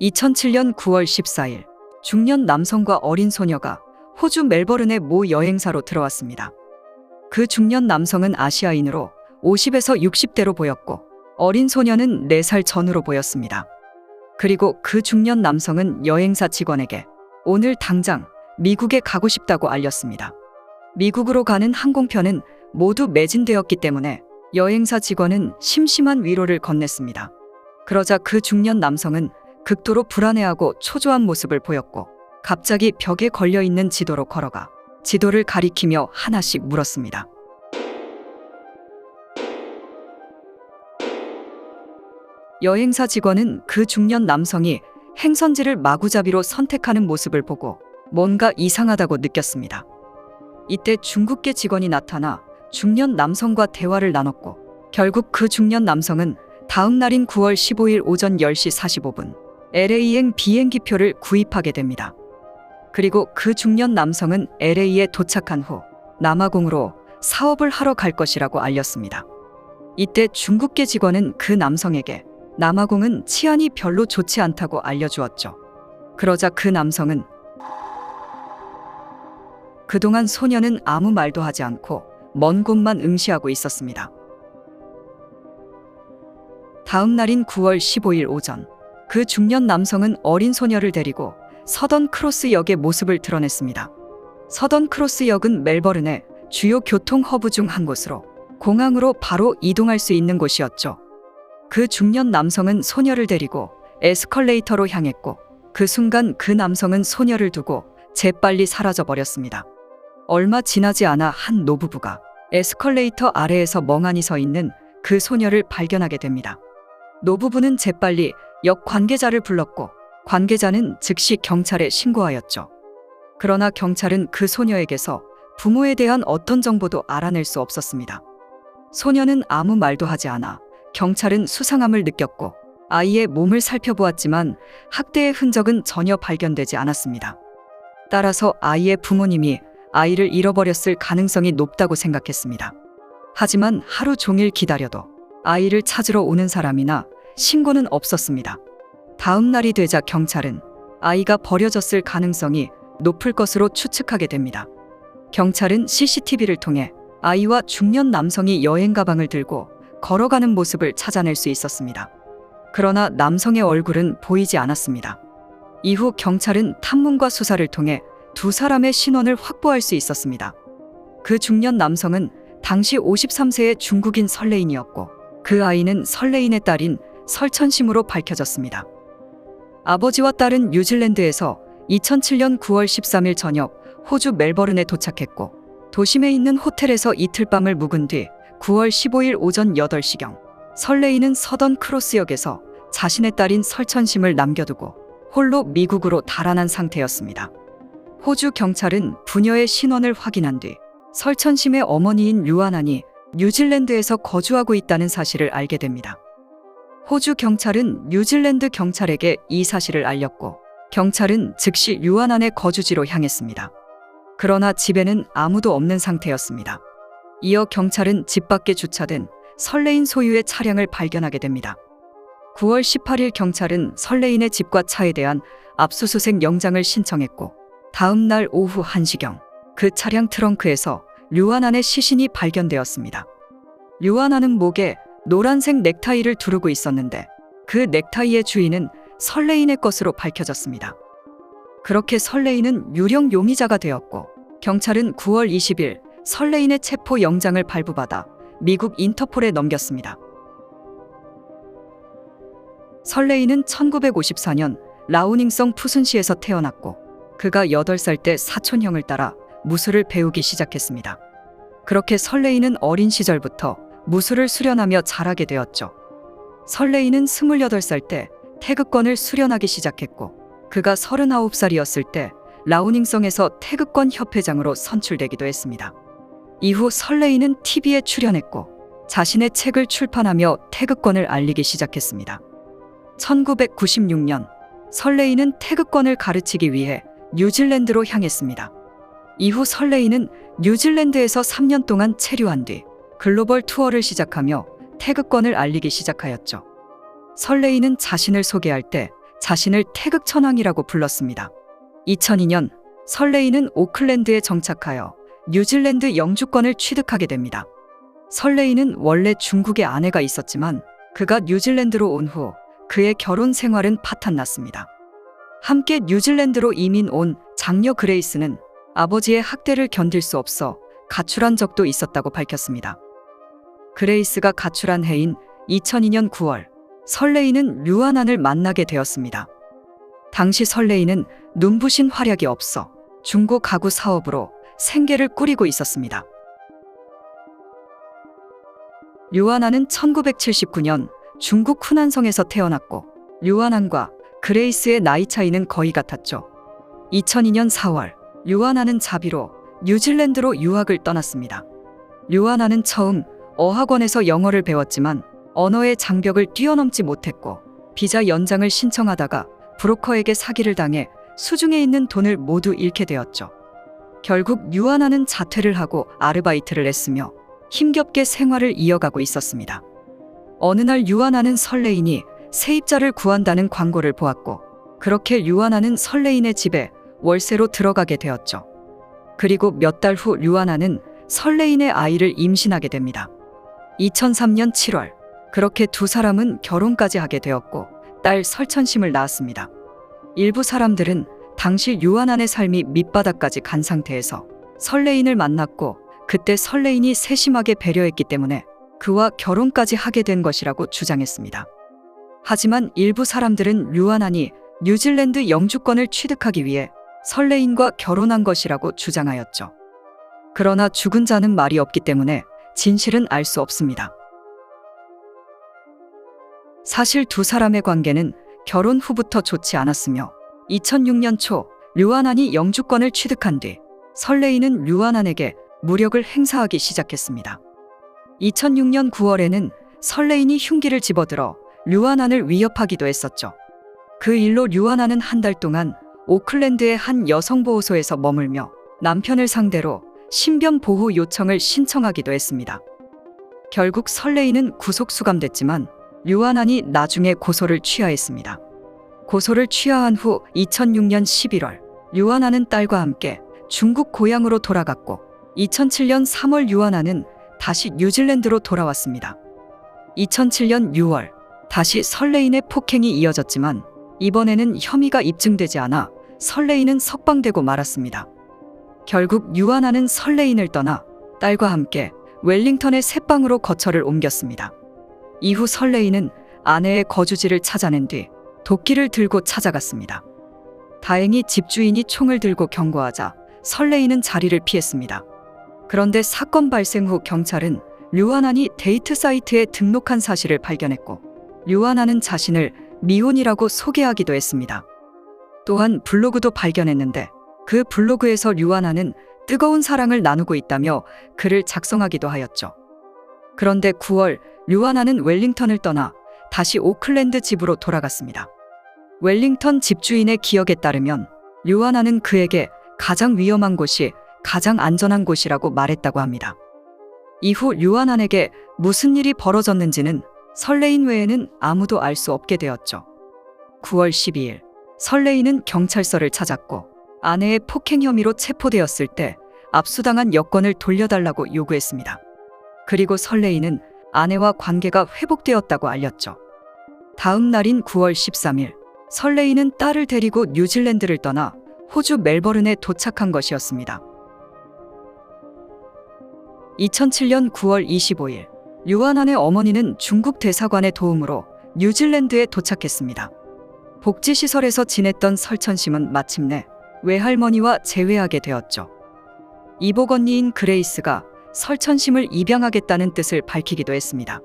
2007년 9월 14일, 중년 남성과 어린 소녀가 호주 멜버른의 모 여행사로 들어왔습니다. 그 중년 남성은 아시아인으로 50에서 60대로 보였고 어린 소녀는 4살 전후로 보였습니다. 그리고 그 중년 남성은 여행사 직원에게 오늘 당장 미국에 가고 싶다고 알렸습니다. 미국으로 가는 항공편은 모두 매진되었기 때문에 여행사 직원은 심심한 위로를 건넸습니다. 그러자 그 중년 남성은 극도로 불안해하고 초조한 모습을 보였고 갑자기 벽에 걸려있는 지도로 걸어가 지도를 가리키며 하나씩 물었습니다. 여행사 직원은 그 중년 남성이 행선지를 마구잡이로 선택하는 모습을 보고 뭔가 이상하다고 느꼈습니다. 이때 중국계 직원이 나타나 중년 남성과 대화를 나눴고 결국 그 중년 남성은 다음 날인 9월 15일 오전 10시 45분 LA행 비행기표를 구입하게 됩니다. 그리고 그 중년 남성은 LA에 도착한 후 남아공으로 사업을 하러 갈 것이라고 알렸습니다. 이때 중국계 직원은 그 남성에게 남아공은 치안이 별로 좋지 않다고 알려주었죠. 그러자 그 남성은 그동안 소녀는 아무 말도 하지 않고 먼 곳만 응시하고 있었습니다. 다음 날인 9월 15일 오전, 그 중년 남성은 어린 소녀를 데리고 서던 크로스 역의 모습을 드러냈습니다. 서던 크로스 역은 멜버른의 주요 교통 허브 중 한 곳으로 공항으로 바로 이동할 수 있는 곳이었죠. 그 중년 남성은 소녀를 데리고 에스컬레이터로 향했고 그 순간 그 남성은 소녀를 두고 재빨리 사라져 버렸습니다. 얼마 지나지 않아 한 노부부가 에스컬레이터 아래에서 멍하니 서 있는 그 소녀를 발견하게 됩니다. 노부부는 재빨리 역 관계자를 불렀고 관계자는 즉시 경찰에 신고하였죠. 그러나 경찰은 그 소녀에게서 부모에 대한 어떤 정보도 알아낼 수 없었습니다. 소녀는 아무 말도 하지 않아 경찰은 수상함을 느꼈고 아이의 몸을 살펴보았지만 학대의 흔적은 전혀 발견되지 않았습니다. 따라서 아이의 부모님이 아이를 잃어버렸을 가능성이 높다고 생각했습니다. 하지만 하루 종일 기다려도 아이를 찾으러 오는 사람이나 신고는 없었습니다. 다음 날이 되자 경찰은 아이가 버려졌을 가능성이 높을 것으로 추측하게 됩니다. 경찰은 CCTV를 통해 아이와 중년 남성이 여행 가방을 들고 걸어가는 모습을 찾아낼 수 있었습니다. 그러나 남성의 얼굴은 보이지 않았습니다. 이후 경찰은 탐문과 수사를 통해 두 사람의 신원을 확보할 수 있었습니다. 그 중년 남성은 당시 53세의 중국인 설레인이었고 그 아이는 설레인의 딸인 설천심으로 밝혀졌습니다. 아버지와 딸은 뉴질랜드에서 2007년 9월 13일 저녁 호주 멜버른에 도착했고 도심에 있는 호텔에서 이틀 밤을 묵은 뒤 9월 15일 오전 8시경 설레인은 서던 크로스역에서 자신의 딸인 설천심을 남겨두고 홀로 미국으로 달아난 상태였습니다. 호주 경찰은 부녀의 신원을 확인한 뒤 설천심의 어머니인 류아난이 뉴질랜드에서 거주하고 있다는 사실을 알게 됩니다. 호주 경찰은 뉴질랜드 경찰에게 이 사실을 알렸고 경찰은 즉시 류아난의 거주지로 향했습니다. 그러나 집에는 아무도 없는 상태였습니다. 이어 경찰은 집 밖에 주차된 설레인 소유의 차량을 발견하게 됩니다. 9월 18일 경찰은 설레인의 집과 차에 대한 압수수색 영장을 신청했고 다음 날 오후 1시경 그 차량 트렁크에서 류아난의 시신이 발견되었습니다. 류아난은 목에 노란색 넥타이를 두르고 있었는데 그 넥타이의 주인은 설레인의 것으로 밝혀졌습니다. 그렇게 설레인은 유령 용의자가 되었고 경찰은 9월 20일 설레인의 체포 영장을 발부받아 미국 인터폴에 넘겼습니다. 설레인은 1954년 라우닝성 푸순시에서 태어났고 그가 8살 때 사촌형을 따라 무술을 배우기 시작했습니다. 그렇게 설레인은 어린 시절부터 무술을 수련하며 자라게 되었죠. 설레인은 28살 때 태극권을 수련하기 시작했고 그가 39살이었을 때 라우닝성에서 태극권 협회장으로 선출되기도 했습니다. 이후 설레인은 TV에 출연했고 자신의 책을 출판하며 태극권을 알리기 시작했습니다. 1996년 설레인은 태극권을 가르치기 위해 뉴질랜드로 향했습니다. 이후 설레인은 뉴질랜드에서 3년 동안 체류한 뒤 글로벌 투어를 시작하며 태극권을 알리기 시작하였죠. 설레인은 자신을 소개할 때 자신을 태극천왕이라고 불렀습니다. 2002년 설레이는 오클랜드에 정착하여 뉴질랜드 영주권을 취득하게 됩니다. 설레이는 원래 중국에 아내가 있었지만 그가 뉴질랜드로 온 후 그의 결혼 생활은 파탄났습니다. 함께 뉴질랜드로 이민 온 장녀 그레이스는 아버지의 학대를 견딜 수 없어 가출한 적도 있었다고 밝혔습니다. 그레이스가 가출한 해인 2002년 9월, 설레이는 류아난을 만나게 되었습니다. 당시 설레이는 눈부신 활약이 없어 중고 가구 사업으로 생계를 꾸리고 있었습니다. 류아난은 1979년 중국 후난성에서 태어났고 류아난과 그레이스의 나이 차이는 거의 같았죠. 2002년 4월, 류아난은 자비로 뉴질랜드로 유학을 떠났습니다. 류아난은 처음 어학원에서 영어를 배웠지만 언어의 장벽을 뛰어넘지 못했고 비자 연장을 신청하다가 브로커에게 사기를 당해 수중에 있는 돈을 모두 잃게 되었죠. 결국 류아난은 자퇴를 하고 아르바이트를 했으며 힘겹게 생활을 이어가고 있었습니다. 어느 날 류아난은 설레인이 세입자를 구한다는 광고를 보았고 그렇게 류아난은 설레인의 집에 월세로 들어가게 되었죠. 그리고 몇 달 후 류아난은 설레인의 아이를 임신하게 됩니다. 2003년 7월, 그렇게 두 사람은 결혼까지 하게 되었고 딸 설천심을 낳았습니다. 일부 사람들은 당시 류아난의 삶이 밑바닥까지 간 상태에서 설레인을 만났고 그때 설레인이 세심하게 배려했기 때문에 그와 결혼까지 하게 된 것이라고 주장했습니다. 하지만 일부 사람들은 류아난이 뉴질랜드 영주권을 취득하기 위해 설레인과 결혼한 것이라고 주장하였죠. 그러나 죽은 자는 말이 없기 때문에 진실은 알 수 없습니다. 사실 두 사람의 관계는 결혼 후부터 좋지 않았으며 2006년 초 류아난이 영주권을 취득한 뒤 설레인은 류아난에게 무력을 행사하기 시작했습니다. 2006년 9월에는 설레인이 흉기를 집어들어 류아난을 위협하기도 했었죠. 그 일로 류아난은 한 달 동안 오클랜드의 한 여성보호소에서 머물며 남편을 상대로 신변 보호 요청을 신청하기도 했습니다. 결국 설레인은 구속 수감됐지만 류아난이 나중에 고소를 취하했습니다. 고소를 취하한 후 2006년 11월 류아난은 딸과 함께 중국 고향으로 돌아갔고 2007년 3월 류아난은 다시 뉴질랜드로 돌아왔습니다. 2007년 6월 다시 설레인의 폭행이 이어졌지만 이번에는 혐의가 입증되지 않아 설레인은 석방되고 말았습니다. 결국 류아난은 설레인을 떠나 딸과 함께 웰링턴의 새방으로 거처를 옮겼습니다. 이후 설레인은 아내의 거주지를 찾아낸 뒤 도끼를 들고 찾아갔습니다. 다행히 집주인이 총을 들고 경고하자 설레인은 자리를 피했습니다. 그런데 사건 발생 후 경찰은 류아난이 데이트 사이트에 등록한 사실을 발견했고 류아난은 자신을 미혼이라고 소개하기도 했습니다. 또한 블로그도 발견했는데 그 블로그에서 류아난은 뜨거운 사랑을 나누고 있다며 글을 작성하기도 하였죠. 그런데 9월 류아난은 웰링턴을 떠나 다시 오클랜드 집으로 돌아갔습니다. 웰링턴 집주인의 기억에 따르면 류아난은 그에게 가장 위험한 곳이 가장 안전한 곳이라고 말했다고 합니다. 이후 류아난에게 무슨 일이 벌어졌는지는 설레인 외에는 아무도 알 수 없게 되었죠. 9월 12일 설레인은 경찰서를 찾았고 아내의 폭행 혐의로 체포되었을 때 압수당한 여권을 돌려달라고 요구했습니다. 그리고 설레인은 아내와 관계가 회복되었다고 알렸죠. 다음 날인 9월 13일 설레인은 딸을 데리고 뉴질랜드를 떠나 호주 멜버른에 도착한 것이었습니다. 2007년 9월 25일 류아난의 어머니는 중국 대사관의 도움으로 뉴질랜드에 도착했습니다. 복지시설에서 지냈던 설천심은 마침내 외할머니와 재회하게 되었죠. 이복 언니인 그레이스가 설천심을 입양하겠다는 뜻을 밝히기도 했습니다.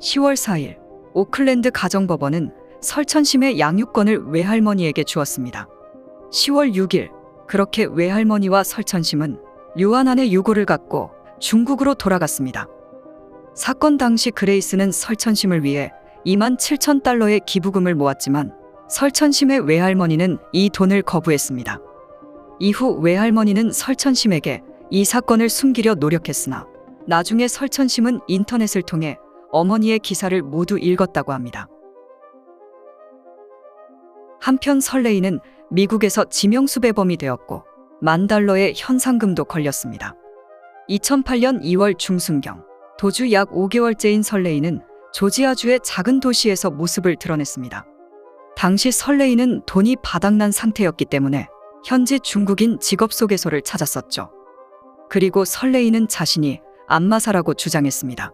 10월 4일 오클랜드 가정법원은 설천심의 양육권을 외할머니에게 주었습니다. 10월 6일 그렇게 외할머니와 설천심은 류아난의 유고를 갖고 중국으로 돌아갔습니다. 사건 당시 그레이스는 설천심을 위해 27,000달러의 기부금을 모았지만 설천심의 외할머니는 이 돈을 거부했습니다. 이후 외할머니는 설천심에게 이 사건을 숨기려 노력했으나 나중에 설천심은 인터넷을 통해 어머니의 기사를 모두 읽었다고 합니다. 한편 설레이는 미국에서 지명수배범이 되었고 $10,000의 현상금도 걸렸습니다. 2008년 2월 중순경 도주 약 5개월째인 설레이는 조지아주의 작은 도시에서 모습을 드러냈습니다. 당시 설레이는 돈이 바닥난 상태였기 때문에 현지 중국인 직업소개소를 찾았었죠. 그리고 설레이는 자신이 안마사라고 주장했습니다.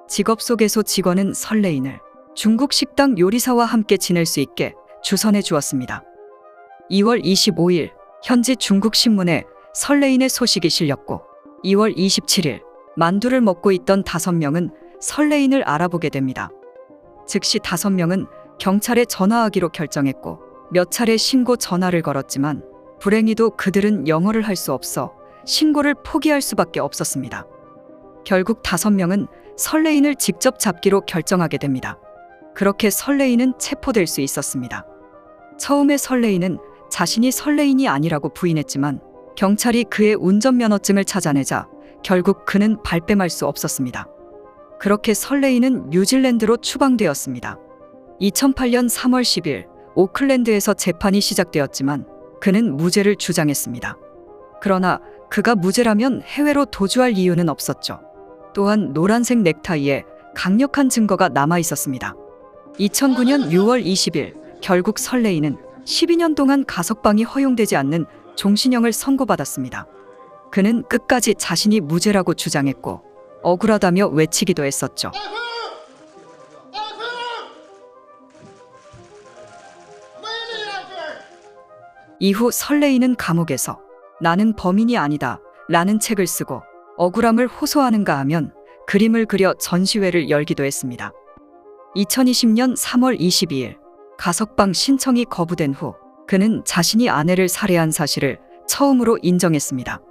직업소개소 직원은 설레인을 중국 식당 요리사와 함께 지낼 수 있게 주선해 주었습니다. 2월 25일 현지 중국 신문에 설레인의 소식이 실렸고 2월 27일 만두를 먹고 있던 5명은 설레인을 알아보게 됩니다. 즉시 5명은 경찰에 전화하기로 결정했고 몇 차례 신고 전화를 걸었지만 불행히도 그들은 영어를 할 수 없어 신고를 포기할 수밖에 없었습니다. 결국 5명은 설레인을 직접 잡기로 결정하게 됩니다. 그렇게 설레인은 체포될 수 있었습니다. 처음에 설레인은 자신이 설레인이 아니라고 부인했지만 경찰이 그의 운전면허증을 찾아내자 결국 그는 발뺌할 수 없었습니다. 그렇게 설레인은 뉴질랜드로 추방되었습니다. 2008년 3월 10일 오클랜드에서 재판이 시작되었지만 그는 무죄를 주장했습니다. 그러나 그가 무죄라면 해외로 도주할 이유는 없었죠. 또한 노란색 넥타이에 강력한 증거가 남아 있었습니다. 2009년 6월 20일 결국 설레이는 12년 동안 가석방이 허용되지 않는 종신형을 선고받았습니다. 그는 끝까지 자신이 무죄라고 주장했고 억울하다며 외치기도 했었죠. 이후 설레이는 감옥에서 나는 범인이 아니다 라는 책을 쓰고 억울함을 호소하는가 하면 그림을 그려 전시회를 열기도 했습니다. 2020년 3월 22일 가석방 신청이 거부된 후 그는 자신이 아내를 살해한 사실을 처음으로 인정했습니다.